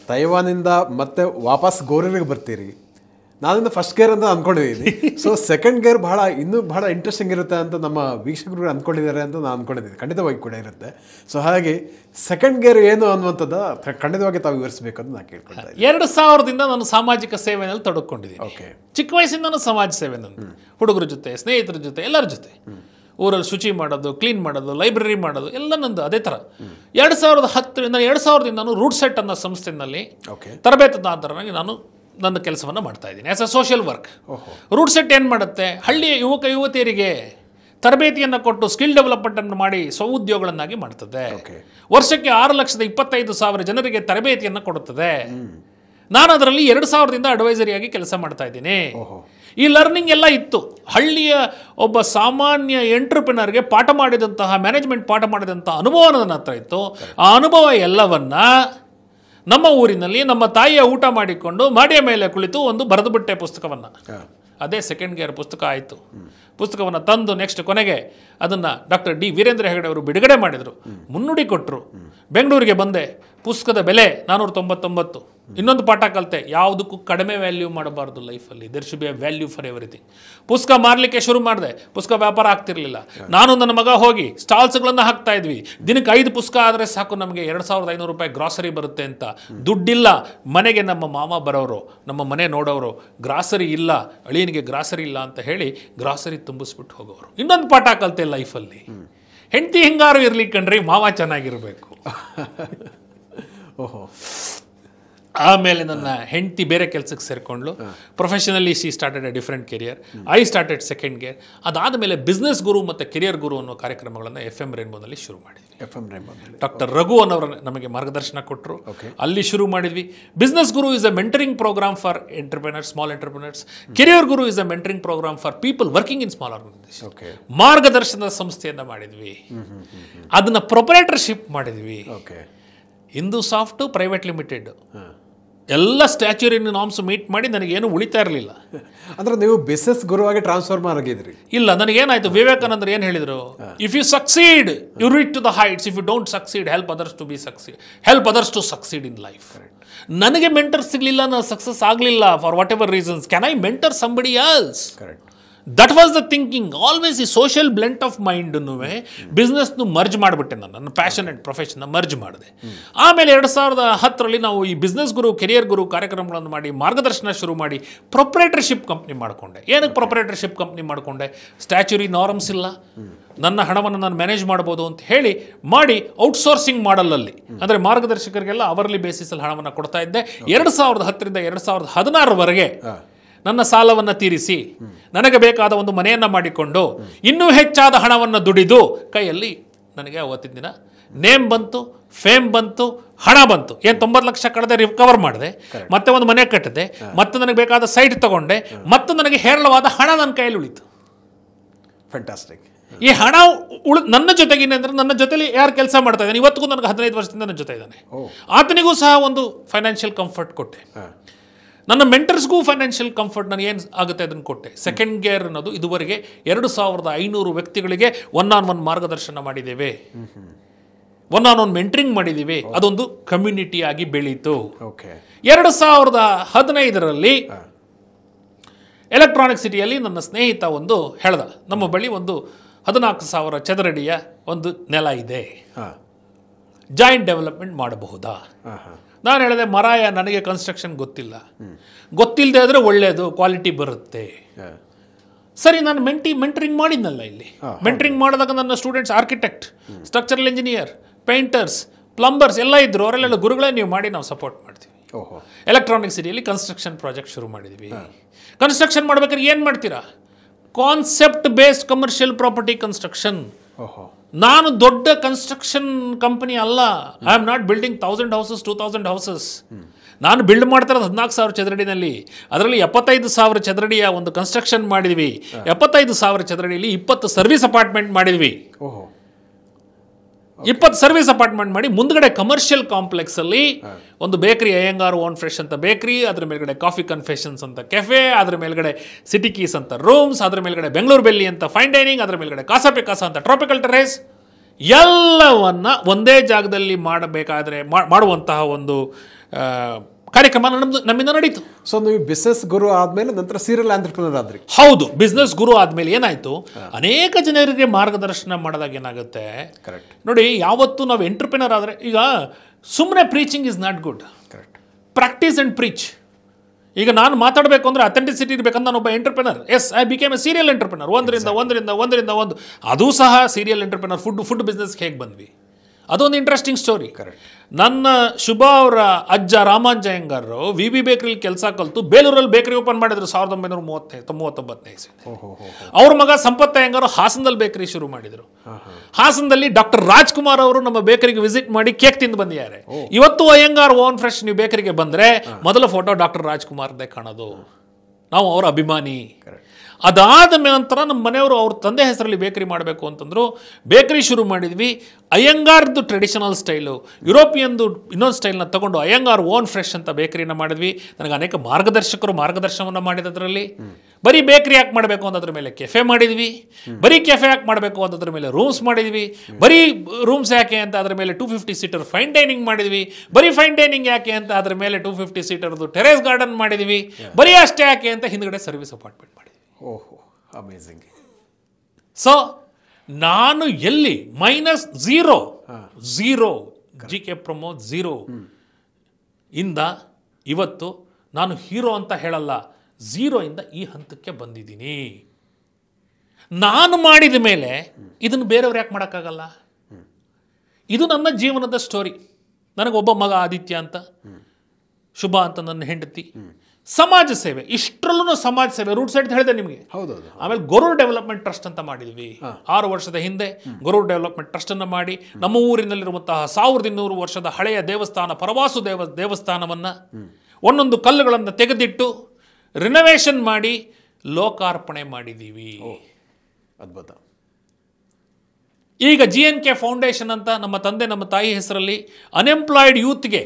ತೈವಾನಿಂದ ಮತ್ತೆ ವಾಪಸ್ ಗೌರಿಗೆ ಬರ್ತೀರಿ. ನಾನಿಂದ ಫಸ್ಟ್ ಗೇರ್ ಅಂತ ಅಂದ್ಕೊಂಡಿದ್ದೀನಿ. ಸೊ ಸೆಕೆಂಡ್ ಗೇರ್ ಇನ್ನೂ ಬಹಳ ಇಂಟ್ರೆಸ್ಟಿಂಗ್ ಇರುತ್ತೆ ಅಂತ ನಮ್ಮ ವೀಕ್ಷಕರು ಅಂದ್ಕೊಂಡಿದ್ದಾರೆ ಅಂತ ನಾನು ಅಂದ್ಕೊಂಡಿದ್ದೀನಿ. ಖಂಡಿತವಾಗಿ ಕೂಡ ಇರುತ್ತೆ. ಸೊ ಹಾಗಾಗಿ ಸೆಕೆಂಡ್ ಗೇರ್ ಏನು ಅನ್ನುವಂಥದ್ದು ಖಂಡಿತವಾಗಿ ತಾವು ವಿವರಿಸಬೇಕಂತ ನಾನು ಕೇಳ್ಕೊಳ್ತಾ ಇದ್ದೀನಿ. 2000ದಿಂದ ನಾನು ಸಾಮಾಜಿಕ ಸೇವೆಯಲ್ಲಿ ತೊಡಗಿಕೊಂಡಿದ್ದೀನಿ. ಓಕೆ. ಚಿಕ್ಕ ವಯಸ್ಸಿಂದ ಸಮಾಜ ಸೇವೆ ನಂದು, ಹುಡುಗರ ಜೊತೆ, ಸ್ನೇಹಿತರ ಜೊತೆ, ಎಲ್ಲರ ಜೊತೆ ಊರಲ್ಲಿ ಶುಚಿ ಮಾಡೋದು, ಕ್ಲೀನ್ ಮಾಡೋದು, ಲೈಬ್ರರಿ ಮಾಡೋದು ಎಲ್ಲ ನಂದು ಅದೇ ಥರ. 2010ರಿಂದ ನಾನು ರೂಟ್ ಸೆಟ್ ಅನ್ನೋ ಸಂಸ್ಥೆಯಲ್ಲಿ ತರಬೇತುದಾರನಾಗಿ ನಾನು ನನ್ನ ಕೆಲಸವನ್ನು ಮಾಡ್ತಾ ಇದ್ದೀನಿ ಆಸ್ ಅ ಸೋಷಿಯಲ್ ವರ್ಕ್. ರೂಟ್ ಸೆಟ್ ಏನು ಮಾಡುತ್ತೆ, ಹಳ್ಳಿಯ ಯುವಕ ಯುವತಿಯರಿಗೆ ತರಬೇತಿಯನ್ನು ಕೊಟ್ಟು ಸ್ಕಿಲ್ ಡೆವಲಪ್ಮೆಂಟನ್ನು ಮಾಡಿ ಸ್ವಉದ್ಯೋಗಗಳನ್ನಾಗಿ ಮಾಡ್ತದೆ. ವರ್ಷಕ್ಕೆ 6,25,000 ಜನರಿಗೆ ತರಬೇತಿಯನ್ನು ಕೊಡುತ್ತದೆ. ನಾನು ಅದರಲ್ಲಿ 2000ದಿಂದ ಅಡ್ವೈಸರಿಯಾಗಿ ಕೆಲಸ ಮಾಡ್ತಾ ಇದ್ದೀನಿ. ಈ ಲರ್ನಿಂಗ್ ಎಲ್ಲ ಇತ್ತು. ಹಳ್ಳಿಯ ಒಬ್ಬ ಸಾಮಾನ್ಯ ಎಂಟ್ರಪ್ರಿನರ್ಗೆ ಪಾಠ ಮಾಡಿದಂತಹ, ಮ್ಯಾನೇಜ್ಮೆಂಟ್ ಪಾಠ ಮಾಡಿದಂತಹ ಅನುಭವ ನನ್ನ ಹತ್ರ ಇತ್ತು. ಆ ಅನುಭವ ಎಲ್ಲವನ್ನ ನಮ್ಮ ಊರಿನಲ್ಲಿ ನಮ್ಮ ತಾಯಿಯ ಊಟ ಮಾಡಿಕೊಂಡು ಮಾಡಿಯ ಮೇಲೆ ಕುಳಿತು ಒಂದು ಬರೆದುಬಿಟ್ಟೆ ಪುಸ್ತಕವನ್ನು. ಅದೇ ಸೆಕೆಂಡ್ ಗೇರ್ ಪುಸ್ತಕ ಆಯಿತು. ಪುಸ್ತಕವನ್ನು ತಂದು ನೆಕ್ಸ್ಟ್ ಕೊನೆಗೆ ಅದನ್ನು ಡಾಕ್ಟರ್ ಡಿ ವೀರೇಂದ್ರ ಹೆಗಡೆ ಅವರು ಬಿಡುಗಡೆ ಮಾಡಿದರು, ಮುನ್ನುಡಿ ಕೊಟ್ಟರು. ಬೆಂಗಳೂರಿಗೆ ಬಂದೆ. ಪುಸ್ತಕದ ಬೆಲೆ 499. ಇನ್ನೊಂದು ಪಾಠ ಕಲಿತೆ, ಯಾವುದಕ್ಕೂ ಕಡಿಮೆ ವ್ಯಾಲ್ಯೂ ಮಾಡಬಾರ್ದು ಲೈಫಲ್ಲಿ. There should be a value for everything. ಪುಸ್ತಕ ಮಾರಲಿಕ್ಕೆ ಶುರು ಮಾಡಿದೆ. ಪುಸ್ತಕ ವ್ಯಾಪಾರ ಆಗ್ತಿರ್ಲಿಲ್ಲ. ನಾನು ನನ್ನ ಮಗ ಹೋಗಿ ಸ್ಟಾಲ್ಸ್ಗಳನ್ನು ಹಾಕ್ತಾ ಇದ್ವಿ. ದಿನಕ್ಕೆ 5 ಪುಸ್ತಕ ಆದರೆ ಸಾಕು, ನಮಗೆ 2,500 ರೂಪಾಯಿ ಗ್ರಾಸರಿ ಬರುತ್ತೆ ಅಂತ. ದುಡ್ಡಿಲ್ಲ ಮನೆಗೆ. ನಮ್ಮ ಮಾಮ ಬರೋರು, ನಮ್ಮ ಮನೆ ನೋಡೋರು, ಗ್ರಾಸರಿ ಇಲ್ಲ, ಅಳಿಯನಿಗೆ ಗ್ರಾಸರಿ ಇಲ್ಲ ಅಂತ ಹೇಳಿ ಗ್ರಾಸರಿ ತುಂಬಿಸ್ಬಿಟ್ಟು ಹೋಗೋರು. ಇನ್ನೊಂದು ಪಾಠ ಕಲಿತೆ ಲೈಫಲ್ಲಿ, ಹೆಂಡತಿ ಹಿಂಗಾರು ಇರ್ಲಿ ಕಣ್ರಿ, ಮಾವ ಚೆನ್ನಾಗಿರ್ಬೇಕು. ಓಹೋ. ಆಮೇಲೆ ನನ್ನ ಹೆಂಡತಿ ಬೇರೆ ಕೆಲಸಕ್ಕೆ ಸೇರಿಕೊಂಡ್ಲು. Professionally she started a different career. I started second gear. ಅದಾದಮೇಲೆ ಬಿಸ್ನೆಸ್ ಗುರು ಮತ್ತು ಕೆರಿಯರ್ ಗುರು ಅನ್ನೋ ಕಾರ್ಯಕ್ರಮಗಳನ್ನು FM ರೇನ್ಬೋನಲ್ಲಿ ಶುರು ಮಾಡಿದ್ವಿ. ಡಾಕ್ಟರ್ ರಘು ಅನ್ನೋರು ನಮಗೆ ಮಾರ್ಗದರ್ಶನ ಕೊಟ್ಟರು. ಅಲ್ಲಿ ಶುರು ಮಾಡಿದ್ವಿ. Business Guru is a mentoring programme for entrepreneurs, small entrepreneurs. Career Guru is a mentoring programme for people working in small organisation. ಮಾರ್ಗದರ್ಶನದ ಸಂಸ್ಥೆಯನ್ನು ಮಾಡಿದ್ವಿ. ಅದನ್ನ ಪ್ರೊಪರೇಟರ್ಶಿಪ್ ಮಾಡಿದ್ವಿ. ಹಿಂದೂ ಸಾಫ್ಟ್ ಪ್ರೈವೇಟ್ ಲಿಮಿಟೆಡ್ ಎಲ್ಲ ಸ್ಟ್ಯಾಚ್ಯೂರಿ ನಾರ್ಮ್ಸ್ ಮೀಟ್ ಮಾಡಿ ನನಗೇನು ಉಳಿತಾ ಇರಲಿಲ್ಲ. ಅಂದ್ರೆ ನೀವು ಬಿಸ್ನೆಸ್ ಗುರುವಾಗಿ ಟ್ರಾನ್ಸ್ಫಾರ್ಮ್ ಆಗಿದ್ರಿ? ಇಲ್ಲ, ನನಗೇನಾಯ್ತು, ವಿವೇಕಾನಂದರು ಏನು ಹೇಳಿದರು, if you succeed you reach to the heights, if you don't succeed help others to be succeed, help others to succeed in life. ನನಗೆ ಮೆಂಟರ್ ಸಿಗಲಿಲ್ಲ, ನಾನು ಸಕ್ಸಸ್ ಆಗಲಿಲ್ಲ for whatever reasons. Can I mentor somebody else? That was the thinking. Always ಈ social blend of ಮೈಂಡನ್ನು ಬಿಸ್ನೆಸ್ನು merge ಮಾಡಿಬಿಟ್ಟೆ. ನನ್ನ passion and ಪ್ರೊಫೆಷನ್ನ merge ಮಾಡಿದೆ. ಆಮೇಲೆ 2010ರಲ್ಲಿ ನಾವು ಈ ಬಿಸ್ನೆಸ್ ಗುರು, ಕೆರಿಯರ್ ಗುರು ಕಾರ್ಯಕ್ರಮಗಳನ್ನು ಮಾಡಿ ಮಾರ್ಗದರ್ಶನ ಶುರು ಮಾಡಿ ಪ್ರೊಪ್ರೇಟರ್ಶಿಪ್ ಕಂಪ್ನಿ ಮಾಡಿಕೊಂಡೆ. ಏನಕ್ಕೆ ಪ್ರೊಪ್ರೇಟರ್ಶಿಪ್ ಕಂಪ್ನಿ ಮಾಡಿಕೊಂಡೆ? ಸ್ಟ್ಯಾಚ್ಯೂರಿ ನಾರ್ಮ್ಸ್ ಇಲ್ಲ, ನನ್ನ ಹಣವನ್ನು ನಾನು ಮ್ಯಾನೇಜ್ ಮಾಡ್ಬೋದು ಅಂತ ಹೇಳಿ ಮಾಡಿ ಔಟ್ಸೋರ್ಸಿಂಗ್ ಮಾಡಲಲ್ಲಿ, ಅಂದರೆ ಮಾರ್ಗದರ್ಶಕರಿಗೆಲ್ಲ ಅವರ್ಲಿ ಬೇಸಿಸಲ್ಲಿ ಹಣವನ್ನು ಕೊಡ್ತಾ ಇದ್ದೆ. 2010ರಿಂದ 2016ವರೆಗೆ ನನ್ನ ಸಾಲವನ್ನು ತೀರಿಸಿ ನನಗೆ ಬೇಕಾದ ಒಂದು ಮನೆಯನ್ನು ಮಾಡಿಕೊಂಡು ಇನ್ನೂ ಹೆಚ್ಚಾದ ಹಣವನ್ನು ದುಡಿದು ಕೈಯಲ್ಲಿ ನನಗೆ ಅವತ್ತಿನ ದಿನ ನೇಮ್ ಬಂತು, ಫೇಮ್ ಬಂತು, ಹಣ ಬಂತು. ಏನು 90 ಲಕ್ಷ ಕಳೆದೆ ರಿಕವರ್ ಮಾಡಿದೆ, ಮತ್ತೆ ಒಂದು ಮನೆ ಕಟ್ಟಿದೆ, ಮತ್ತೆ ನನಗೆ ಬೇಕಾದ ಸೈಟ್ ತಗೊಂಡೆ, ಮತ್ತು ನನಗೆ ಹೇರಳವಾದ ಹಣ ನನ್ನ ಕೈಯಲ್ಲಿ ಉಳಿತು. ಫ್ಯಾಂಟಾಸ್ಟಿಕ್. ಈ ಹಣ ನನ್ನ ಜೊತೆಗೇನೆ ಅಂದರೆ ನನ್ನ ಜೊತೆಲಿ ಯಾರು ಕೆಲಸ ಮಾಡ್ತಾ ಇದ್ದಾನೆ, ಇವತ್ತಿಗೂ ನನಗೆ 15 ವರ್ಷದಿಂದ ನನ್ನ ಜೊತೆ ಇದ್ದಾನೆ, ಆತನಿಗೂ ಸಹ ಒಂದು ಫೈನಾನ್ಷಿಯಲ್ ಕಂಫರ್ಟ್ ಕೊಟ್ಟೆ. ನನ್ನ ಮೆಂಟರ್ಸ್ಗೂ ಫೈನಾನ್ಷಿಯಲ್ ಕಂಫರ್ಟ್ ನನಗೆ ಏನು ಆಗುತ್ತೆ ಅದನ್ನು ಕೊಟ್ಟೆ. ಸೆಕೆಂಡ್ ಗೇರ್ ಅನ್ನೋದು ಇದುವರೆಗೆ 2500 ವ್ಯಕ್ತಿಗಳಿಗೆ ಒನ್ ಮಾರ್ಗದರ್ಶನ ಮಾಡಿದ್ದೇವೆ, ಒನ್ ಮೆಂಟರಿಂಗ್ ಮಾಡಿದ್ದೀವಿ. ಅದೊಂದು ಕಮ್ಯುನಿಟಿ ಆಗಿ ಬೆಳೀತು. 2015ರಲ್ಲಿ ಎಲೆಕ್ಟ್ರಾನಿಕ್ ಸಿಟಿಯಲ್ಲಿ ನನ್ನ ಸ್ನೇಹಿತ ಒಂದು ಹೇಳ್ದ, ನಮ್ಮ ಬಳಿ ಒಂದು 14,000 ಚದರಡಿಯ ಒಂದು ನೆಲ ಇದೆ, ಜಾಯಿಂಟ್ ಡೆವಲಪ್ಮೆಂಟ್ ಮಾಡಬಹುದಾ? ನಾನು ಹೇಳಿದೆ, ಮರಾಯ, ನನಗೆ ಕನ್ಸ್ಟ್ರಕ್ಷನ್ ಗೊತ್ತಿಲ್ಲ, ಗೊತ್ತಿಲ್ಲದೆ ಆದರೆ ಒಳ್ಳೆಯದು, ಕ್ವಾಲಿಟಿ ಬರುತ್ತೆ. ಸರಿ, ನಾನು ಮೆಂಟರಿಂಗ್ ಮಾಡಿದ್ನಲ್ಲ ಇಲ್ಲಿ. ಮೆಂಟರಿಂಗ್ ಮಾಡಿದಾಗ ನನ್ನ students architect, structural engineer, painters, plumbers ಎಲ್ಲ ಇದ್ದರು. ಅವರೆಲ್ಲ ಗುರುಗಳೇ ನೀವು ಮಾಡಿ, ನಾವು ಸಪೋರ್ಟ್ ಮಾಡ್ತೀವಿ. ಎಲೆಕ್ಟ್ರಾನಿಕ್ ಸಿಟಿಯಲ್ಲಿ ಕನ್ಸ್ಟ್ರಕ್ಷನ್ ಪ್ರಾಜೆಕ್ಟ್ ಶುರು ಮಾಡಿದ್ವಿ. ಕನ್ಸ್ಟ್ರಕ್ಷನ್ ಮಾಡ್ಬೇಕಾದ್ರೆ ಏನು ಮಾಡ್ತೀರಾ? Concept based commercial property construction. ನಾನು ದೊಡ್ಡ ಕನ್ಸ್ಟ್ರಕ್ಷನ್ ಕಂಪನಿ ಅಲ್ಲ. I am not building 1000 houses, 2000 houses. ನಾನು ಬಿಲ್ಡ್ ಮಾಡ್ತಾ ಇರೋದು 14,000 ಚದರಡಿನಲ್ಲಿ. ಅದರಲ್ಲಿ 75,000 ಚದರಡಿಯ ಒಂದು ಕನ್ಸ್ಟ್ರಕ್ಷನ್ ಮಾಡಿದ್ವಿ. 75,000 ಚದರಡಿಯಲ್ಲಿ 20 ಸರ್ವಿಸ್ ಅಪಾರ್ಟ್ಮೆಂಟ್ ಮಾಡಿದ್ವಿ. 20 ಸರ್ವಿಸ್ ಅಪಾರ್ಟ್ಮೆಂಟ್ ಮಾಡಿ ಮುಂದ್ಗಡೆ ಕಮರ್ಷಿಯಲ್ ಕಾಂಪ್ಲೆಕ್ಸ್ ಅಲ್ಲಿ ಒಂದು ಬೇಕರಿ, ಅಯ್ಯಂಗಾರ್ ಓನ್ ಫ್ರೆಶ್ ಅಂತ ಬೇಕರಿ, ಅದ್ರ ಮೇಲ್ಗಡೆ ಕಾಫಿ ಕನ್ಫೆಷನ್ಸ್ ಅಂತ ಕೆಫೆ, ಅದ್ರ ಮೇಲ್ಗಡೆ ಸಿಟಿ ಕೀಸ್ ಅಂತ ರೂಮ್ಸ್, ಅದ್ರ ಮೇಲ್ಗಡೆ ಬೆಂಗಳೂರು ಬೆಲ್ಲಿ ಅಂತ ಫೈನ್ ಡೈನಿಂಗ್, ಅದ್ರ ಮೇಲ್ಗಡೆ ಕಾಸಾ ಪಿಕಾಸಾ ಅಂತ ಟ್ರಾಪಿಕಲ್ ಟೆರೇಸ್, ಎಲ್ಲವನ್ನ ಒಂದೇ ಜಾಗದಲ್ಲಿ ಮಾಡಬೇಕಾದ್ರೆ ಮಾಡುವಂತಹ ಒಂದು ಕಾರ್ಯಕ್ರಮ ನಮ್ಮಿಂದ ನಡೀತು. ಸೊ ನೀವು ಬಿಸ್ನೆಸ್ ಗುರು ಆದ್ಮೇಲೆ ನಂತರ ಸೀರಿಯಲ್ ಆಂಟ್ರಪ್ರನರ್ ಆದ್ರಿ. ಹೌದು, ಬಿಸ್ನೆಸ್ ಗುರು ಆದ್ಮೇಲೆ ಏನಾಯ್ತು, ಅನೇಕ ಜನರಿಗೆ ಮಾರ್ಗದರ್ಶನ ಮಾಡಿದಾಗ ಏನಾಗುತ್ತೆ ನೋಡಿ, ಯಾವತ್ತು ನಾವು ಎಂಟರ್ಪ್ರಿನರ್ ಆದ್ರೆ, ಈಗ ಸುಮ್ಮನೆ preaching is not good, practice and preach. ಈಗ ನಾನು ಮಾತಾಡಬೇಕು ಅಂದ್ರೆ ಅಥೆಂಟಿಸಿಟಿ ಇರಬೇಕಂತ ನಾನು ಒಬ್ಬ entrepreneur. Yes, I became a serial entrepreneur. ಒಂದರಿಂದ ಒಂದು ಅದು ಸಹ ಸೀರಿಯಲ್ ಎಂಟರ್ಪ್ರಿನರ್. ಫುಡ್ ಬಿಸ್ನೆಸ್ಗೆ ಹೇಗೆ ಬಂದ್ವಿ, ಅದೊಂದು ಇಂಟ್ರೆಸ್ಟಿಂಗ್ ಸ್ಟೋರಿ. ನನ್ನ ಶುಭ ಅವರ ಅಜ್ಜ ರಾಮಾಂಜ ಅಯ್ಯಂಗಾರರು ವಿ ಬೇಕರಿಲಿ ಕೆಲಸ ಕಲಿತು ಬೇಲೂರಲ್ಲಿ ಬೇಕರಿ ಓಪನ್ ಮಾಡಿದ್ರು 1939 ಇಸ್ವಿ. ಅವ್ರ ಮಗ ಸಂಪತ್ ಅಯ್ಯಂಗಾರು ಹಾಸನದಲ್ಲಿ ಬೇಕರಿ ಶುರು ಮಾಡಿದ್ರು. ಹಾಸನದಲ್ಲಿ ಡಾಕ್ಟರ್ ರಾಜ್ಕುಮಾರ್ ಅವರು ನಮ್ಮ ಬೇಕರಿಗೆ ವಿಸಿಟ್ ಮಾಡಿ ಕೇಕ್ ತಿಂದು ಬಂದಿದ್ದಾರೆ. ಇವತ್ತು ಅಯ್ಯಂಗಾರ್ ಓನ್ ಫ್ರೆಶ್ ನೀವು ಬೇಕರಿಗೆ ಬಂದ್ರೆ ಮೊದಲ ಫೋಟೋ ಡಾಕ್ಟರ್ ರಾಜ್ಕುಮಾರ್ದೇ ಕಾಣೋದು. ನಾವು ಅವರ ಅಭಿಮಾನಿ. ಅದಾದ ನಂತರ ನಮ್ಮ ಮನೆಯವರು ಅವ್ರ ತಂದೆ ಹೆಸರಲ್ಲಿ ಬೇಕರಿ ಮಾಡಬೇಕು ಅಂತಂದ್ರು. ಬೇಕರಿ ಶುರು ಮಾಡಿದ್ವಿ. ಅಯ್ಯಂಗಾರ್ದು ಟ್ರೆಡಿಷನಲ್ ಸ್ಟೈಲು, ಯುರೋಪಿಯನ್ದು ಇನ್ನೊಂದು ಸ್ಟೈಲ್ನ ತಗೊಂಡು ಅಯ್ಯಂಗಾರ್ ಓನ್ ಫ್ರೆಶ್ ಅಂತ ಬೇಕರಿನ ಮಾಡಿದ್ವಿ. ನನಗೆ ಅನೇಕ ಮಾರ್ಗದರ್ಶನವನ್ನು ಮಾಡಿದ್ರಲ್ಲಿ. ಬರೀ ಬೇಕರಿ ಯಾಕೆ ಮಾಡಬೇಕು ಅನ್ನೋದ್ರ ಮೇಲೆ ಕೆಫೆ ಮಾಡಿದ್ವಿ. ಬರೀ ಕೆಫೆ ಯಾಕೆ ಮಾಡಬೇಕು ಅನ್ನೋದ್ರ ಮೇಲೆ ರೂಮ್ಸ್ ಮಾಡಿದ್ವಿ. ಬರೀ ರೂಮ್ಸ್ ಯಾಕೆ ಅಂತ ಅದ್ರ ಮೇಲೆ 250 ಸೀಟರ್ ಫೈನ್ ಡೈನಿಂಗ್ ಮಾಡಿದ್ವಿ. ಬರೀ ಫೈನ್ ಡೈನಿಂಗ್ ಯಾಕೆ ಅಂತ ಅದ್ರ ಮೇಲೆ 250 ಸೀಟರ್ದು ಟೆರೇಸ್ ಗಾರ್ಡನ್ ಮಾಡಿದ್ವಿ. ಬರೀ ಅಷ್ಟೇ ಯಾಕೆ ಅಂತ ಹಿಂದ್ಗಡೆ ಸರ್ವಿಸ್ ಅಪಾರ್ಟ್ಮೆಂಟ್ ಮಾಡಿದ್ವಿ. ಓಹೋ, ಅಮೇಜಿಂಗ್. ಸೊ ನಾನು ಎಲ್ಲಿ -0 GK ಪ್ರಮೋದ್ 0 ಇಂದ ಇವತ್ತು ನಾನು ಹೀರೋ ಅಂತ ಹೇಳಲ್ಲ, 0 ಇಂದ ಈ ಹಂತಕ್ಕೆ ಬಂದಿದ್ದೀನಿ. ನಾನು ಮಾಡಿದ ಮೇಲೆ ಇದನ್ನು ಬೇರೆಯವ್ರು ಯಾಕೆ ಮಾಡೋಕ್ಕಾಗಲ್ಲ? ಇದು ನನ್ನ ಜೀವನದ ಸ್ಟೋರಿ. ನನಗೊಬ್ಬ ಮಗ ಆದಿತ್ಯ ಅಂತ, ಶುಭ ಅಂತ ನನ್ನ ಹೆಂಡತಿ. ಸಮಾಜ ಸೇವೆ, ಇಷ್ಟರಲ್ಲೂ ಸಮಾಜ ಸೇವೆ ರೂಟ್ ಸೈಡ್ ಹೇಳಿದೆ ನಿಮಗೆ. ಆಮೇಲೆ ಗೊರೂರ್ ಡೆವಲಪ್ಮೆಂಟ್ ಟ್ರಸ್ಟ್ ಅಂತ ಮಾಡಿದ್ವಿ 6 ವರ್ಷದ ಹಿಂದೆ. ಗೊರೂರ್ ಡೆವಲಪ್ಮೆಂಟ್ ಟ್ರಸ್ಟ್ ಅನ್ನು ಮಾಡಿ ನಮ್ಮ ಊರಿನಲ್ಲಿರುವಂತಹ 1200 ವರ್ಷದ ಹಳೆಯ ದೇವಸ್ಥಾನ, ಪರವಾಸು ದೇವಸ್ಥಾನವನ್ನ ಒಂದೊಂದು ಕಲ್ಲುಗಳನ್ನು ತೆಗೆದಿಟ್ಟು ರಿನೋವೇಷನ್ ಮಾಡಿ ಲೋಕಾರ್ಪಣೆ ಮಾಡಿದ್ದೀವಿ. ಅದ್ಭುತ. ಈಗ GNK ಫೌಂಡೇಶನ್ ಅಂತ ನಮ್ಮ ತಂದೆ ನಮ್ಮ ತಾಯಿ ಹೆಸರಲ್ಲಿ ಅನ್ಎಂಪ್ಲಾಯ್ಡ್ ಯೂತ್ಗೆ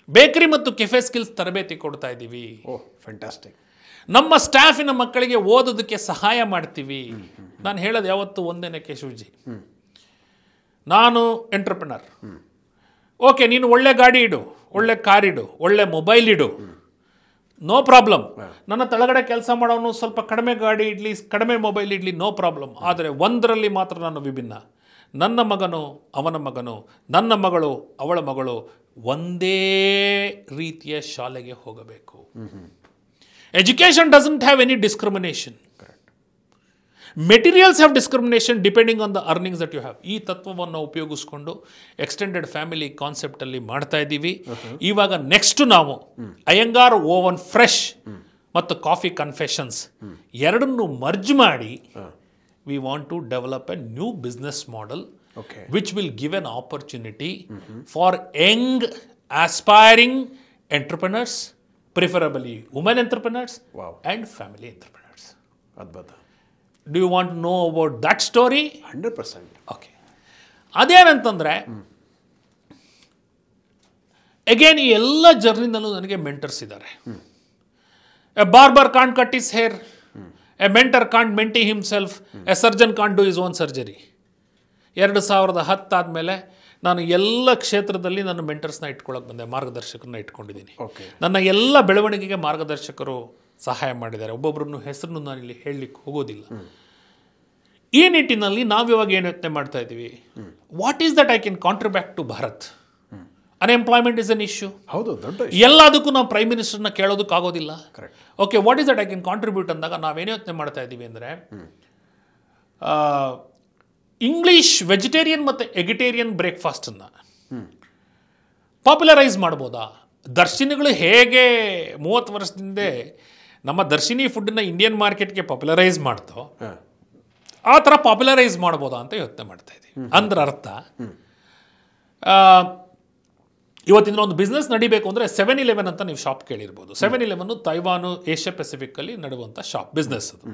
ಬೇಕರಿ ಮತ್ತು ಕೆಫೆ ಸ್ಕಿಲ್ಸ್ ತರಬೇತಿ ಕೊಡ್ತಾ ಇದ್ದೀವಿ. ಫ್ಯಾಂಟಾಸ್ಟಿಕ್. ನಮ್ಮ ಸ್ಟಾಫಿನ ಮಕ್ಕಳಿಗೆ ಓದೋದಕ್ಕೆ ಸಹಾಯ ಮಾಡ್ತೀವಿ. ನಾನು ಹೇಳೋದು ಯಾವತ್ತು ಒಂದೇನೆ ಕೇಶವಜಿ, ನಾನು ಎಂಟರ್ಪ್ರಿನರ್. ಓಕೆ, ನೀನು ಒಳ್ಳೆ ಗಾಡಿ ಇಡು, ಒಳ್ಳೆ ಕಾರ್ ಇಡು, ಒಳ್ಳೆ ಮೊಬೈಲ್ ಇಡು, ನೋ ಪ್ರಾಬ್ಲಮ್. ನನ್ನ ತಳಗಡೆ ಕೆಲಸ ಮಾಡೋನು ಸ್ವಲ್ಪ ಕಡಿಮೆ ಗಾಡಿ ಇಡ್ಲಿ, ಕಡಿಮೆ ಮೊಬೈಲ್ ಇಡ್ಲಿ, ನೋ ಪ್ರಾಬ್ಲಮ್. ಆದರೆ ಒಂದರಲ್ಲಿ ಮಾತ್ರ ನಾನು ವಿಭಿನ್ನ. ನನ್ನ ಮಗನು ಅವನ ಮಗನು, ನನ್ನ ಮಗಳು ಅವಳ ಮಗಳು ಒಂದೇ ರೀತಿಯ ಶಾಲೆಗೆ ಹೋಗಬೇಕು. Education doesn't have any discrimination. Materials have discrimination depending on the earnings that you have. ಈ ತತ್ವವನ್ನು ಉಪಯೋಗಿಸ್ಕೊಂಡು ಎಕ್ಸ್ಟೆಂಡೆಡ್ ಫ್ಯಾಮಿಲಿ ಕಾನ್ಸೆಪ್ಟಲ್ಲಿ ಮಾಡ್ತಾ ಇದ್ದೀವಿ. ಇವಾಗ ನೆಕ್ಸ್ಟ್ ನಾವು ಅಯ್ಯಂಗಾರ್ ಓವನ್ ಫ್ರೆಶ್ ಮತ್ತು ಕಾಫಿ ಕನ್ಫೆಷನ್ಸ್ ಎರಡನ್ನು ಮರ್ಜ್ ಮಾಡಿ we want to develop a new business model which will give an opportunity for young aspiring entrepreneurs, preferably women entrepreneurs and family entrepreneurs. Adbhuta. Do you want to know about that story? 100%. Okay. ಅದೇನಂತಂದ್ರೆ again ಈ ಎಲ್ಲ ಜರ್ನಿನಲ್ಲೂ ನನಗೆ mentors ಇದ್ದಾರೆ. A barber can't cut his hair, a mentor can't mentee himself, a surgeon can't do his own surgery. 2010 ಆದಮೇಲೆ ನಾನು ಎಲ್ಲ ಕ್ಷೇತ್ರದಲ್ಲಿ ನನ್ನ ಮೆಂಟರ್ಸ್ನ ಇಟ್ಕೊಳ್ಳೋಕೆ ಬಂದೆ, ಮಾರ್ಗದರ್ಶಕರನ್ನ ಇಟ್ಕೊಂಡಿದ್ದೀನಿ. ನನ್ನ ಎಲ್ಲ ಬೆಳವಣಿಗೆಗೆ ಮಾರ್ಗದರ್ಶಕರು ಸಹಾಯ ಮಾಡಿದ್ದಾರೆ. ಒಬ್ಬೊಬ್ಬರನ್ನು ಹೆಸರನ್ನು ನಾನು ಇಲ್ಲಿ ಹೇಳಲಿಕ್ಕೆ ಹೋಗೋದಿಲ್ಲ. ಈ ನಿಟ್ಟಿನಲ್ಲಿ ನಾವಿವಾಗ ಏನು ಯೋಚನೆ ಮಾಡ್ತಾ ಇದ್ದೀವಿ, what is that I can contribute to Bharat. Unemployment is an issue. ಹೌದು, ದೊಡ್ಡ ಎಲ್ಲದಕ್ಕೂ ನಾವು ಪ್ರೈಮ್ ಮಿನಿಸ್ಟರ್ನ ಕೇಳೋದಕ್ಕಾಗೋದಿಲ್ಲ. Okay, what is that I can contribute ಅಂದಾಗ ನಾವೇನು ಯೋಚನೆ ಮಾಡ್ತಾ ಇದ್ದೀವಿ ಅಂದರೆ, ಇಂಗ್ಲೀಷ್ ವೆಜಿಟೇರಿಯನ್ ಮತ್ತು ಎಗಿಟೇರಿಯನ್ ಬ್ರೇಕ್ಫಾಸ್ಟನ್ನು ಪಾಪ್ಯುಲರೈಸ್ ಮಾಡ್ಬೋದಾ? ದರ್ಶಿನಿಗಳು ಹೇಗೆ 30 ವರ್ಷದಿಂದ ನಮ್ಮ ದರ್ಶಿನಿ ಫುಡ್ನ ಇಂಡಿಯನ್ ಮಾರ್ಕೆಟ್ಗೆ ಪಾಪ್ಯುಲರೈಸ್ ಮಾಡ್ತೋ ಆ ಥರ ಪಾಪ್ಯುಲರೈಸ್ ಮಾಡ್ಬೋದಾ ಅಂತ ಯೋಚನೆ ಮಾಡ್ತಾ ಇದ್ದೀವಿ. ಅಂದ್ರೆ ಅರ್ಥ, ಇವತ್ತಿನ ಒಂದು ಬಿಸ್ನೆಸ್ ನಡಿಬೇಕು ಅಂದರೆ 7-Eleven ಅಂತ ನೀವು ಶಾಪ್ ಕೇಳಿರ್ಬೋದು. 7-Eleven ತೈವಾನು, ಏಷ್ಯಾ ಪೆಸಿಫಿಕ್ಕಲ್ಲಿ ನಡೆಯುವಂಥ ಶಾಪ್ ಬಿಸ್ನೆಸ್. ಅದು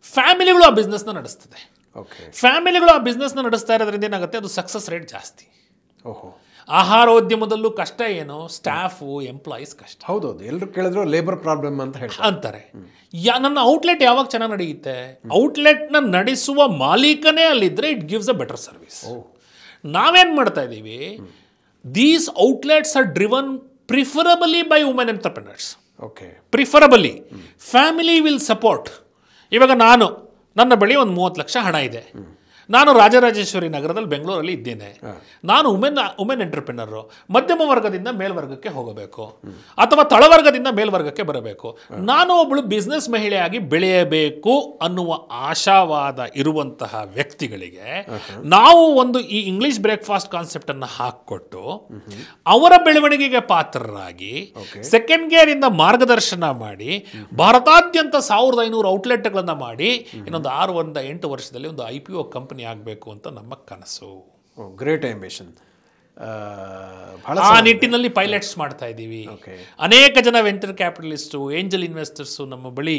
ಫ್ಯಾಮಿಲಿಗಳು ಆ ಬಿಸ್ನೆಸ್ನ ನಡೆಸ್ತದೆ. ಓಕೆ. ಫ್ಯಾಮಿಲಿಗಳು ಆ ಬಿಸ್ನೆಸ್ನ ನಡೆಸ್ತಾ ಇರೋದ್ರಿಂದ ಏನಾಗುತ್ತೆ, ಅದು ಸಕ್ಸಸ್ ರೇಟ್ ಜಾಸ್ತಿ. ಓಹೋ. ಆಹಾರೋದ್ಯಮದಲ್ಲೂ ಕಷ್ಟ ಏನು, ಸ್ಟಾಫು ಎಂಪ್ಲಾಯೀಸ್ ಕಷ್ಟ. ಹೌದೌದು, ಎಲ್ಲರೂ ಕೇಳಿದ್ರು ಲೇಬರ್ ಪ್ರಾಬ್ಲಮ್ ಅಂತ ಹೇಳ್ತಾರೆ ಅಂತಾರೆ. ನನ್ನ ಔಟ್ಲೆಟ್ ಯಾವಾಗ ಚೆನ್ನಾಗಿ ನಡೆಯುತ್ತೆ, ಔಟ್ಲೆಟ್ನ ನಡೆಸುವ ಮಾಲೀಕನೇ ಅಲ್ಲಿದ್ದರೆ it gives a better service. ನಾವೇನು ಮಾಡ್ತಾ ಇದ್ದೀವಿ, these outlets are driven preferably by women entrepreneurs. Okay. Preferably family will support. ಇವಾಗ ನನ್ನ ಬಳಿ ಒಂದು 30 ಲಕ್ಷ ಹಣ ಇದೆ, ನಾನು ರಾಜರಾಜೇಶ್ವರಿ ನಗರದಲ್ಲಿ ಬೆಂಗಳೂರಲ್ಲಿ ಇದ್ದೇನೆ, ನಾನು ವುಮೆನ್ ಎಂಟರ್ಪ್ರಿನರು, ಮಧ್ಯಮ ವರ್ಗದಿಂದ ಮೇಲ್ವರ್ಗಕ್ಕೆ ಹೋಗಬೇಕು ಅಥವಾ ತಳವರ್ಗದಿಂದ ಮೇಲ್ವರ್ಗಕ್ಕೆ ಬರಬೇಕು, ನಾನು ಒಬ್ಬಳು ಬಿಸ್ನೆಸ್ ಮಹಿಳೆಯಾಗಿ ಬೆಳೆಯಬೇಕು ಅನ್ನುವ ಆಶಾವಾದ ಇರುವಂತಹ ವ್ಯಕ್ತಿಗಳಿಗೆ ನಾವು ಒಂದು ಈ ಇಂಗ್ಲಿಷ್ ಬ್ರೇಕ್ಫಾಸ್ಟ್ ಕಾನ್ಸೆಪ್ಟ್ ಅನ್ನು ಹಾಕಿಕೊಟ್ಟು ಅವರ ಬೆಳವಣಿಗೆಗೆ ಪಾತ್ರರಾಗಿ ಸೆಕೆಂಡ್ ಗೇರ್ ಇಂದ ಮಾರ್ಗದರ್ಶನ ಮಾಡಿ ಭಾರತಾದ್ಯಂತ 1500 ಔಟ್ಲೆಟ್ಗಳನ್ನು ಮಾಡಿ ಇನ್ನೊಂದು 6-8 ವರ್ಷದಲ್ಲಿ ಒಂದು IPO ಕಂಪನಿ ಆಗಬೇಕು ಅಂತ ನಮ್ಮ ಕನಸು. Great ambition. ಆ ನಿಟ್ಟಿನಲ್ಲಿ ಪೈಲಟ್ಸ್ ಮಾಡ್ತಾ ಇದ್ದೀವಿ. ಅನೇಕ ಜನ ವೆಂಚರ್ ಕ್ಯಾಪಿಟಲಿಸ್ಟು, ಏಂಜಲ್ ಇನ್ವೆಸ್ಟರ್ಸು ನಮ್ಮ ಬಳಿ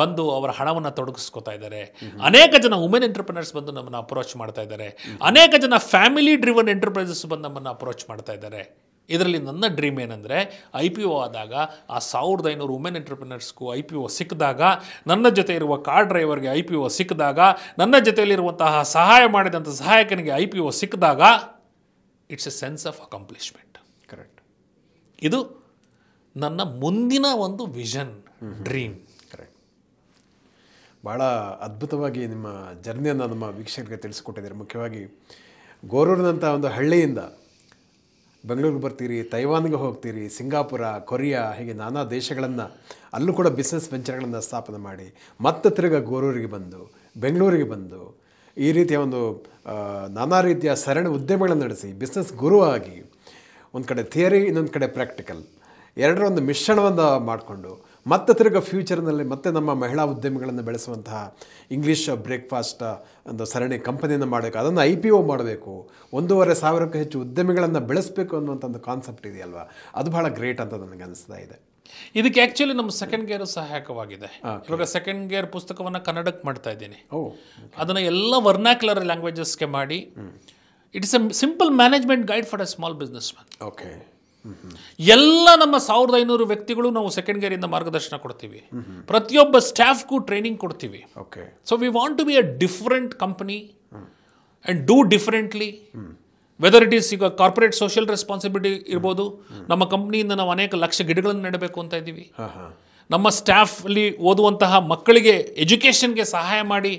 ಬಂದು ಅವರ ಹಣವನ್ನು ತೊಡಗಿಸ್ಕೊತಾ ಇದ್ದಾರೆ. ಅನೇಕ ಜನ ವುಮೆನ್ ಎಂಟರ್ಪ್ರಿನರ್ಸ್ ಬಂದು ನಮ್ಮನ್ನು ಅಪ್ರೋಚ್ ಮಾಡ್ತಾ ಇದ್ದಾರೆ. ಅನೇಕ ಜನ ಫ್ಯಾಮಿಲಿ ಡ್ರಿವನ್ ಎಂಟರ್ಪ್ರೈಸಸ್ ಬಂದು ನಮ್ಮನ್ನು ಅಪ್ರೋಚ್ ಮಾಡ್ತಾ ಇದ್ದಾರೆ. ಇದರಲ್ಲಿ ನನ್ನ ಡ್ರೀಮ್ ಏನಂದರೆ IPO ಆದಾಗ ಆ 1500 ವುಮೆನ್ ಎಂಟರ್ಪ್ರಿನರ್ಸ್ಗೂ IPO ಸಿಕ್ಕಿದಾಗ, ನನ್ನ ಜೊತೆ ಇರುವ ಕಾರ್ ಡ್ರೈವರ್ಗೆ IPO ಸಿಕ್ಕಿದಾಗ, ನನ್ನ ಜೊತೆಯಲ್ಲಿರುವಂತಹ ಸಹಾಯ ಮಾಡಿದಂಥ ಸಹಾಯಕನಿಗೆ IPO ಸಿಕ್ಕಿದಾಗ it's A sense of accomplishment. Correct. ಇದು ನನ್ನ ಮುಂದಿನ ಒಂದು ವಿಷನ್, ಡ್ರೀಮ್. ಕರೆಕ್ಟ್. ಭಾಳ ಅದ್ಭುತವಾಗಿ ನಿಮ್ಮ ಜರ್ನಿಯನ್ನು ನಮ್ಮ ವೀಕ್ಷಕರಿಗೆ ತಿಳಿಸ್ಕೊಟ್ಟಿದ್ದೀರಿ. ಮುಖ್ಯವಾಗಿ ಗೋರೂರಿನಂಥ ಒಂದು ಹಳ್ಳಿಯಿಂದ ಬೆಂಗಳೂರಿಗೆ ಬರ್ತೀರಿ, ತೈವಾನ್ಗೆ ಹೋಗ್ತೀರಿ, ಸಿಂಗಾಪುರ, ಕೊರಿಯಾ, ಹೀಗೆ ನಾನಾ ದೇಶಗಳನ್ನು ಅಲ್ಲೂ ಕೂಡ ಬಿಸ್ನೆಸ್ ವೆಂಚರ್ಗಳನ್ನು ಸ್ಥಾಪನೆ ಮಾಡಿ ಮತ್ತೆ ತಿರುಗ ಗೋರೂರಿಗೆ ಬಂದು ಬೆಂಗಳೂರಿಗೆ ಬಂದು ಈ ರೀತಿಯ ಒಂದು ನಾನಾ ರೀತಿಯ ಸರಣಿ ಉದ್ಯಮಗಳನ್ನು ನಡೆಸಿ ಬಿಸ್ನೆಸ್ ಗುರುವಾಗಿ ಒಂದು ಕಡೆ ಥಿಯರಿ, ಇನ್ನೊಂದು ಕಡೆ ಪ್ರಾಕ್ಟಿಕಲ್, ಎರಡರ ಒಂದು ಮಿಶ್ರಣವನ್ನು ಮಾಡಿಕೊಂಡು ಮತ್ತೆ ತಿರುಗ ಫ್ಯೂಚರ್ನಲ್ಲಿ ಮತ್ತೆ ನಮ್ಮ ಮಹಿಳಾ ಉದ್ಯಮಿಗಳನ್ನು ಬೆಳೆಸುವಂತಹ ಇಂಗ್ಲೀಷ್ ಬ್ರೇಕ್ಫಾಸ್ಟ್ ಒಂದು ಸರಣಿ ಕಂಪನಿಯನ್ನು ಮಾಡಬೇಕು, ಅದನ್ನು IPO ಮಾಡಬೇಕು, 1,500ಕ್ಕೂ ಹೆಚ್ಚು ಉದ್ಯಮಿಗಳನ್ನು ಬೆಳೆಸಬೇಕು ಅನ್ನುವಂಥ ಒಂದು ಕಾನ್ಸೆಪ್ಟ್ ಇದೆಯಲ್ವಾ, ಅದು ಭಾಳ ಗ್ರೇಟ್ ಅಂತ ನನಗೆ ಅನಿಸ್ತಾ ಇದೆ. ಇದಕ್ಕೆ ಆ್ಯಕ್ಚುಲಿ ನಮ್ಮ ಸೆಕೆಂಡ್ ಗೇರ್ ಸಹಾಯಕವಾಗಿದೆ. ಇವಾಗ ಸೆಕೆಂಡ್ ಗೇರ್ ಪುಸ್ತಕವನ್ನು ಕನ್ನಡಕ್ಕೆ ಮಾಡ್ತಾ ಇದ್ದೀನಿ. ಅದನ್ನು ಎಲ್ಲ ವರ್ನಾಕ್ಯುಲರ್ ಲ್ಯಾಂಗ್ವೇಜಸ್ಗೆ ಮಾಡಿ it is A simple management guide for A small business man. Okay. ಎಲ್ಲ ನಮ್ಮ 1500 ವ್ಯಕ್ತಿಗಳು ನಾವು ಸೆಕೆಂಡ್ ಗೇರ್ ಇಂದ ಮಾರ್ಗದರ್ಶನ ಕೊಡ್ತೀವಿ. ಪ್ರತಿಯೊಬ್ಬ ಸ್ಟಾಫ್ಗೂ ಟ್ರೈನಿಂಗ್ ಕೊಡ್ತೀವಿ. Okay. So we want to be a different company and do differently. Whether it is ಈಗ ಕಾರ್ಪೊರೇಟ್ ಸೋಷಿಯಲ್ ರೆಸ್ಪಾನ್ಸಿಬಿಲಿಟಿ ಇರ್ಬೋದು, ನಮ್ಮ ಕಂಪ್ನಿಯಿಂದ ನಾವು ಅನೇಕ ಲಕ್ಷ ಗಿಡಗಳನ್ನು ನೆಡಬೇಕು ಅಂತ ಇದ್ದೀವಿ. ನಮ್ಮ ಸ್ಟಾಫಲ್ಲಿ ಓದುವಂತಹ ಮಕ್ಕಳಿಗೆ ಎಜುಕೇಷನ್ಗೆ ಸಹಾಯ ಮಾಡಿ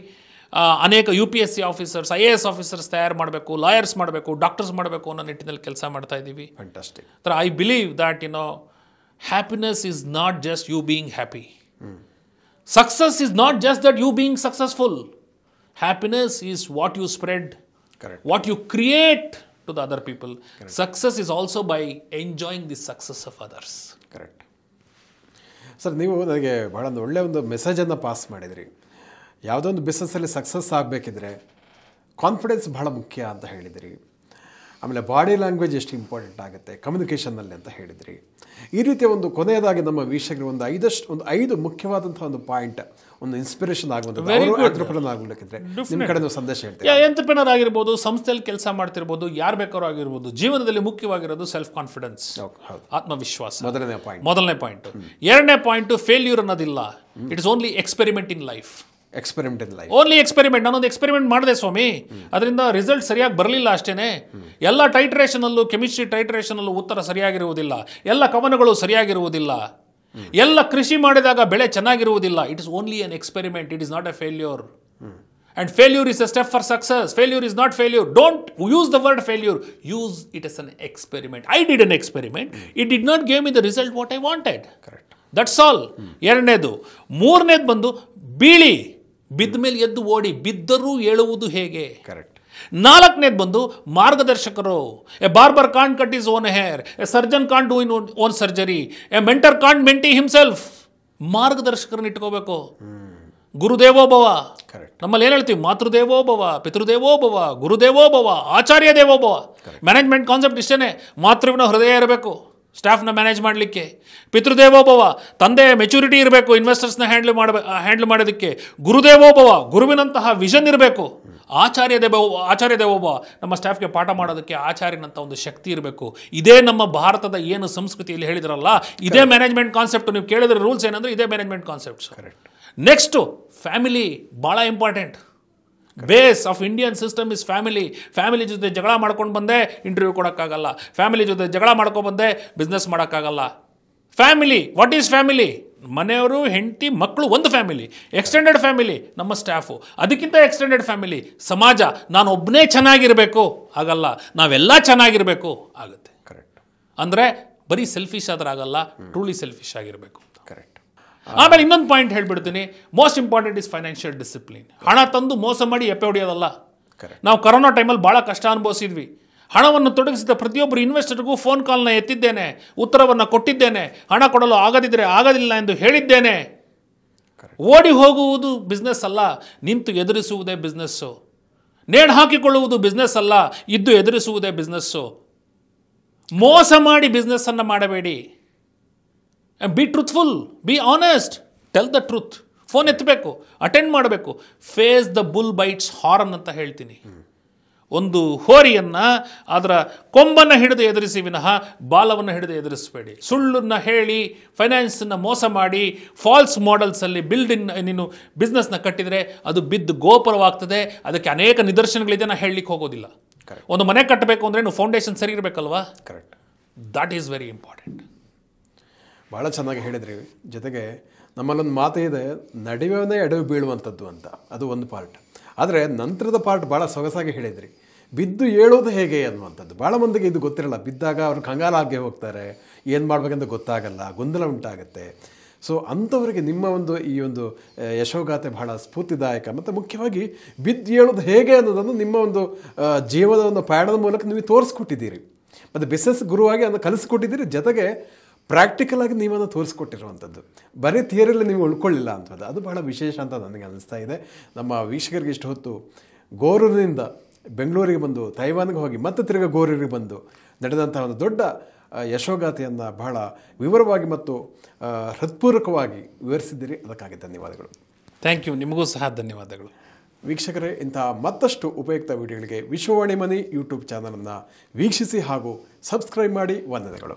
ಅನೇಕ UPSC ಆಫೀಸರ್ಸ್, IAS ಆಫೀಸರ್ಸ್ ತಯಾರು ಮಾಡಬೇಕು, ಲಾಯರ್ಸ್ ಮಾಡಬೇಕು, ಡಾಕ್ಟರ್ಸ್ ಮಾಡಬೇಕು ಅನ್ನೋ ನಿಟ್ಟಿನಲ್ಲಿ ಕೆಲಸ ಮಾಡ್ತಾ ಇದ್ದೀವಿ. Fantastic. I believe that happiness is not just you being happy. Success is not just that you being successful. Happiness is what you spread, what you create to the other people. Success is also by enjoying the success of others. Correct. Sir, ನೀವು ನನಗೆ ಭಾಳ ಒಳ್ಳೆಯ ಒಂದು ಮೆಸೇಜನ್ನು pass ಮಾಡಿದ್ರಿ. ಯಾವುದೋ ಒಂದು ಬಿಸ್ನೆಸ್ಸಲ್ಲಿ success ಆಗಬೇಕಿದ್ರೆ confidence ಭಾಳ ಮುಖ್ಯ ಅಂತ ಹೇಳಿದಿರಿ. ಆಮೇಲೆ ಬಾಡಿ ಲ್ಯಾಂಗ್ವೇಜ್ ಎಷ್ಟು ಇಂಪಾರ್ಟೆಂಟ್ ಆಗುತ್ತೆ ಕಮ್ಯುನಿಕೇಷನ್ನಲ್ಲಿ ಅಂತ ಹೇಳಿದ್ರಿ. ಈ ರೀತಿಯ ಒಂದು ಕೊನೆಯದಾಗಿ ನಮ್ಮ ವೀಕ್ಷಕರು ಒಂದು 5 ಮುಖ್ಯವಾದಂಥ ಒಂದು ಪಾಯಿಂಟ್, ಒಂದು ಇನ್ಸ್ಪಿರೇಷನ್ ಆಗುವಂಥದ್ದು ಎಂಟರ್ಪ್ರಿನರ್ ಆಗಬೇಕಿದ್ರೆ ನಿಮ್ಮ ಕಡೆ ಒಂದು ಸಂದೇಶ ಹೇಳ್ತೀವಿ. ಎಂಟರ್ಪ್ರಿನರ್ ಆಗಿರ್ಬೋದು, ಸಂಸ್ಥೆಯಲ್ಲಿ ಕೆಲಸ ಮಾಡ್ತಿರ್ಬೋದು, ಯಾರು ಬೇಕಾದ್ರೂ ಆಗಿರ್ಬೋದು, ಜೀವನದಲ್ಲಿ ಮುಖ್ಯವಾಗಿರೋದು ಸೆಲ್ಫ್ ಕಾನ್ಫಿಡೆನ್ಸ್, ಆತ್ಮವಿಶ್ವಾಸ. ಮೊದಲನೇ ಪಾಯಿಂಟ್. ಎರಡನೇ ಪಾಯಿಂಟ್, ಫೇಲ್ಯೂರ್ ಅನ್ನೋದಿಲ್ಲ. It is only experiment in life. Only experiment. ನಾನೊಂದು ಎಕ್ಸ್ಪೆರಿಮೆಂಟ್ ಮಾಡಿದೆ ಸ್ವಾಮಿ, ಅದರಿಂದ ರಿಸಲ್ಟ್ ಸರಿಯಾಗಿ ಬರಲಿಲ್ಲ ಅಷ್ಟೇನೆ. ಎಲ್ಲ ಟೈಟ್ರೇಷನಲ್ಲೂ, ಕೆಮಿಸ್ಟ್ರಿ ಟೈಟ್ರೇಷನಲ್ಲೂ ಉತ್ತರ ಸರಿಯಾಗಿರುವುದಿಲ್ಲ, ಎಲ್ಲ ಕವನಗಳು ಸರಿಯಾಗಿರುವುದಿಲ್ಲ, ಎಲ್ಲ ಕೃಷಿ ಮಾಡಿದಾಗ ಬೆಳೆ ಚೆನ್ನಾಗಿರುವುದಿಲ್ಲ. It is only an experiment. It is not a failure. And failure is a step for success. Failure is not failure. Don't use the word failure. Use it as an experiment. I did an experiment. It did not give me the result what I wanted. Correct. That's all. ಎರಡನೇದು. ಮೂರನೇದು ಬಂದು ಬೀಳಿ, ಬಿದ್ದ ಮೇಲೆ ಎದ್ದು ಓಡಿ, ಬಿದ್ದರೂ ಏಳುವುದು ಹೇಗೆ. Correct. ನಾಲ್ಕನೇದು ಬಂದು ಮಾರ್ಗದರ್ಶಕರು. A barber can't cut his own hair, a surgeon can't do in own surgery, a mentor can't mentee himself. ಮಾರ್ಗದರ್ಶಕರನ್ನ ಇಟ್ಕೋಬೇಕು. ಗುರುದೇವೋಭವ. ನಮ್ಮಲ್ಲಿ ಏನು ಹೇಳ್ತೀವಿ? ಮಾತೃದೇವೋಭವ, ಪಿತೃದೇವೋಭವ, ಗುರುದೇವೋಭವ, ಆಚಾರ್ಯ ದೇವೋಭವ. ಮ್ಯಾನೇಜ್ಮೆಂಟ್ ಕಾನ್ಸೆಪ್ಟ್ ಇಷ್ಟೇ. ಮಾತೃವಿನ ಹೃದಯ ಇರಬೇಕು ಸ್ಟಾಫ್ನ ಮ್ಯಾನೇಜ್ ಮಾಡಲಿಕ್ಕೆ. ಪಿತೃದೇವೋಭವ, ತಂದೆಯ ಮೆಚುರಿಟಿ ಇರಬೇಕು ಇನ್ವೆಸ್ಟರ್ಸ್ನ ಹ್ಯಾಂಡ್ಲ್ ಮಾಡೋದಕ್ಕೆ. ಗುರುದೇವೋಭವ, ಗುರುವಿನಂತಹ ವಿಷನ್ ಇರಬೇಕು. ಆಚಾರ್ಯ ದೇವೋಭವ ನಮ್ಮ ಸ್ಟಾಫ್ಗೆ ಪಾಠ ಮಾಡೋದಕ್ಕೆ ಆಚಾರ್ಯನಂತ ಒಂದು ಶಕ್ತಿ ಇರಬೇಕು. ಇದೇ ನಮ್ಮ ಭಾರತದ ಏನು ಸಂಸ್ಕೃತಿಯಲ್ಲಿ ಹೇಳಿದ್ರಲ್ಲ, ಇದೇ ಮ್ಯಾನೇಜ್ಮೆಂಟ್ ಕಾನ್ಸೆಪ್ಟ್. ನೀವು ಕೇಳಿದ್ರೆ ರೂಲ್ಸ್ ಏನಂದ್ರೆ ಇದೇ ಮ್ಯಾನೇಜ್ಮೆಂಟ್ ಕಾನ್ಸೆಪ್ಟ್ಸ್. ನೆಕ್ಸ್ಟು ಫ್ಯಾಮಿಲಿ ಭಾಳ important. Base of Indian system is family. Family ಜೊತೆ ಜಗಳ ಮಾಡ್ಕೊಂಡು ಬಂದೆ ಇಂಟರ್ವ್ಯೂ ಕೊಡೋಕ್ಕಾಗಲ್ಲ. ಫ್ಯಾಮಿಲಿ ಜೊತೆ ಜಗಳ ಮಾಡ್ಕೊಂಡು ಬಂದೆ ಬಿಸ್ನೆಸ್ ಮಾಡೋಕ್ಕಾಗಲ್ಲ. Family, what is family? ಮನೆಯವರು, ಹೆಂಡತಿ, ಮಕ್ಕಳು ಒಂದು ಫ್ಯಾಮಿಲಿ. ಎಕ್ಸ್ಟೆಂಡೆಡ್ ಫ್ಯಾಮಿಲಿ ನಮ್ಮ ಸ್ಟಾಫು, ಅದಕ್ಕಿಂತ ಎಕ್ಸ್ಟೆಂಡೆಡ್ ಫ್ಯಾಮಿಲಿ ಸಮಾಜ. ನಾನು ಒಬ್ಬನೇ ಚೆನ್ನಾಗಿರಬೇಕು ಆಗಲ್ಲ, ನಾವೆಲ್ಲ ಚೆನ್ನಾಗಿರಬೇಕು ಆಗುತ್ತೆ. ಕರೆಕ್ಟ್. ಅಂದರೆ ಬರೀ ಸೆಲ್ಫಿಶ್ ಆದ್ರೆ ಆಗಲ್ಲ, ಟ್ರೂಲಿ ಸೆಲ್ಫಿಶ್ ಆಗಿರಬೇಕು. ಕರೆಕ್ಟ್. ಆಮೇಲೆ ಇನ್ನೊಂದು ಪಾಯಿಂಟ್ ಹೇಳ್ಬಿಡ್ತೀನಿ. Most important is financial discipline. ಹಣ ತಂದು ಮೋಸ ಮಾಡಿ ಎಪ್ಪೆ ಹೊಡೆಯೋದಲ್ಲ. ನಾವು ಕರೋನಾ ಟೈಮಲ್ಲಿ ಭಾಳ ಕಷ್ಟ ಅನುಭವಿಸಿದ್ವಿ. ಹಣವನ್ನು ತೊಡಗಿಸಿದ ಪ್ರತಿಯೊಬ್ಬರು ಇನ್ವೆಸ್ಟರ್ಗೂ ಫೋನ್ ಕಾಲ್ನ ಎತ್ತಿದ್ದೇನೆ, ಉತ್ತರವನ್ನು ಕೊಟ್ಟಿದ್ದೇನೆ. ಹಣ ಕೊಡಲು ಆಗದಿದ್ದರೆ ಆಗೋದಿಲ್ಲ ಎಂದು ಹೇಳಿದ್ದೇನೆ. ಓಡಿ ಹೋಗುವುದು ಬಿಸ್ನೆಸ್ ಅಲ್ಲ, ನಿಂತು ಎದುರಿಸುವುದೇ ಬಿಸ್ನೆಸ್ಸು. ನೇಣು ಹಾಕಿಕೊಳ್ಳುವುದು ಬಿಸ್ನೆಸ್ ಅಲ್ಲ, ಇದ್ದು ಎದುರಿಸುವುದೇ ಬಿಸ್ನೆಸ್ಸು. ಮೋಸ ಮಾಡಿ ಬಿಸ್ನೆಸ್ಸನ್ನು ಮಾಡಬೇಡಿ. Be truthful, be honest, tell the truth. Phone ಎತ್ತಬೇಕು, ಅಟೆಂಡ್ ಮಾಡಬೇಕು. Face the bull by its horn ಅಂತ ಹೇಳ್ತೀನಿ. ಒಂದು ಹೋರಿಯನ್ನು ಅದರ ಕೊಂಬನ್ನು ಹಿಡಿದು ಎದುರಿಸಿ ವಿನಃ ಬಾಲವನ್ನು ಹಿಡಿದು ಎದುರಿಸಬೇಡಿ. ಸುಳ್ಳನ್ನು ಹೇಳಿ ಫೈನಾನ್ಸನ್ನು ಮೋಸ ಮಾಡಿ ಫಾಲ್ಸ್ ಮಾಡೆಲ್ಸಲ್ಲಿ ನೀನು ಬಿಸ್ನೆಸ್ನ ಕಟ್ಟಿದರೆ ಅದು ಬಿದ್ದು ಗೋಪುರವಾಗ್ತದೆ. ಅದಕ್ಕೆ ಅನೇಕ ನಿದರ್ಶನಗಳಿದೆ, ನಾನು ಹೇಳಲಿಕ್ಕೆ ಹೋಗೋದಿಲ್ಲ. ಒಂದು ಮನೆ ಕಟ್ಟಬೇಕು ಅಂದರೆ ನೀವು ಫೌಂಡೇಶನ್ ಸರಿ ಇರಬೇಕಲ್ವಾ? Correct. That is very important. ಭಾಳ ಚೆನ್ನಾಗಿ ಹೇಳಿದ್ರಿ. ಜೊತೆಗೆ ನಮ್ಮಲ್ಲೊಂದು ಮಾತು ಇದೆ, ನಡೆಯೋನೇ ಎಡವಿ ಬೀಳುವಂಥದ್ದು ಅಂತ. ಅದು ಒಂದು ಪಾರ್ಟ್. ಆದರೆ ನಂತರದ ಪಾರ್ಟ್ ಭಾಳ ಸೊಗಸಾಗಿ ಹೇಳಿದ್ರಿ. ಬಿದ್ದು ಏಳೋದು ಹೇಗೆ ಅನ್ನುವಂಥದ್ದು. ಭಾಳ ಮಂದಿಗೆ ಇದು ಗೊತ್ತಿರಲ್ಲ. ಬಿದ್ದಾಗ ಅವರು ಕಂಗಾಲಾಗಿ ಹೋಗ್ತಾರೆ, ಏನು ಮಾಡಬೇಕಂತ ಗೊತ್ತಾಗಲ್ಲ, ಗೊಂದಲ ಉಂಟಾಗುತ್ತೆ. ಸೊ ಅಂಥವರಿಗೆ ನಿಮ್ಮ ಈ ಒಂದು ಯಶೋಗಾಥೆ ಬಹಳ ಸ್ಫೂರ್ತಿದಾಯಕ. ಮತ್ತು ಮುಖ್ಯವಾಗಿ ಬಿದ್ದು ಏಳೋದು ಹೇಗೆ ಅನ್ನೋದನ್ನು ನಿಮ್ಮ ಜೀವನದ ಒಂದು ಪಯಣದ ಮೂಲಕ ನೀವು ತೋರಿಸ್ಕೊಟ್ಟಿದ್ದೀರಿ. ಮತ್ತು ಬಿಸ್ನೆಸ್ ಗುರುವಾಗಿ ಅದನ್ನು ಕಲಿಸ್ಕೊಟ್ಟಿದ್ದೀರಿ. ಜೊತೆಗೆ ಪ್ರಾಕ್ಟಿಕಲ್ ಆಗಿ ನೀವನ್ನು ತೋರಿಸ್ಕೊಟ್ಟಿರುವಂಥದ್ದು. ಬರೀ ಥಿಯರಿಯಲ್ಲಿ ನೀವು ಉಳ್ಕೊಳ್ಳಿಲ್ಲ ಅಂಥದ್ದು. ಅದು ಬಹಳ ವಿಶೇಷ ಅಂತ ನನಗೆ ಅನ್ನಿಸ್ತಾ ಇದೆ. ನಮ್ಮ ವೀಕ್ಷಕರಿಗೆ ಇಷ್ಟು ಹೊತ್ತು ಗೋರೂರಿನಿಂದ ಬೆಂಗಳೂರಿಗೆ ಬಂದು, ತೈವಾನ್ಗೆ ಹೋಗಿ ಮತ್ತೆ ತಿರುಗಿ ಗೋರೂರಿಗೆ ಬಂದು ನಡೆದಂಥ ಒಂದು ದೊಡ್ಡ ಯಶೋಗಾಥೆಯನ್ನು ಬಹಳ ವಿವರವಾಗಿ ಮತ್ತು ಹೃತ್ಪೂರ್ವಕವಾಗಿ ವಿವರಿಸಿದ್ದೀರಿ. ಅದಕ್ಕಾಗಿ ಧನ್ಯವಾದಗಳು. Thank you. ನಿಮಗೂ ಸಹ ಧನ್ಯವಾದಗಳು. ವೀಕ್ಷಕರೇ, ಇಂತಹ ಮತ್ತಷ್ಟು ಉಪಯುಕ್ತ ವಿಡಿಯೋಗಳಿಗೆ ವಿಶ್ವವಾಣಿ ಮನಿ ಯೂಟ್ಯೂಬ್ ಚಾನಲನ್ನು ವೀಕ್ಷಿಸಿ ಹಾಗೂ ಸಬ್ಸ್ಕ್ರೈಬ್ ಮಾಡಿ. ವಂದನೆಗಳು.